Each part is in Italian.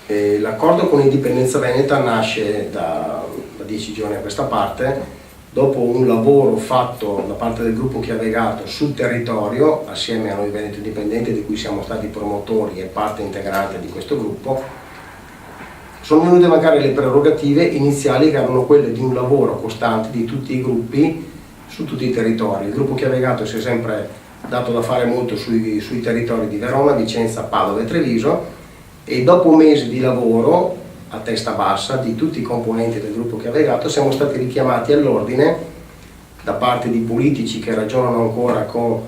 L'accordo con Indipendenza Veneta nasce da 10 giorni a questa parte, dopo un lavoro fatto da parte del gruppo Chiavegato sul territorio, assieme a noi Veneto Indipendente, di cui siamo stati promotori e parte integrante di questo gruppo. Sono venute a mancare le prerogative iniziali, che erano quelle di un lavoro costante di tutti i gruppi su tutti i territori. Il gruppo Chiavegato si è sempre dato da fare molto sui territori di Verona, Vicenza, Padova e Treviso, e dopo mesi di lavoro a testa bassa di tutti i componenti del gruppo Chiavegato siamo stati richiamati all'ordine da parte di politici che ragionano ancora con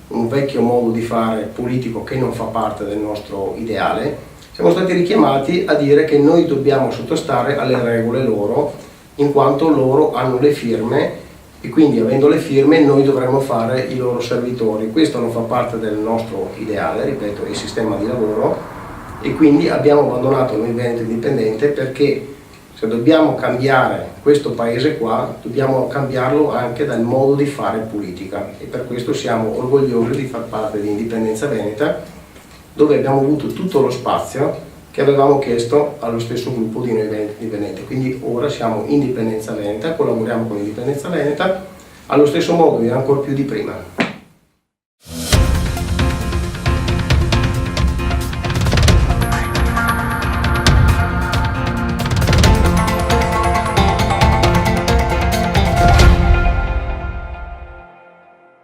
un vecchio modo di fare politico che non fa parte del nostro ideale. Siamo stati richiamati a dire che noi dobbiamo sottostare alle regole loro, in quanto loro hanno le firme e quindi, avendo le firme, noi dovremmo fare i loro servitori. Questo non fa parte del nostro ideale, ripeto, il sistema di lavoro, e quindi abbiamo abbandonato noi Veneto Indipendente, perché se dobbiamo cambiare questo paese qua, dobbiamo cambiarlo anche dal modo di fare politica, e per questo siamo orgogliosi di far parte di Indipendenza Veneta, dove abbiamo avuto tutto lo spazio che avevamo chiesto allo stesso gruppo di noi Veneto Indipendente. Quindi ora siamo Indipendenza Veneta, collaboriamo con Indipendenza Veneta allo stesso modo e ancora più di prima.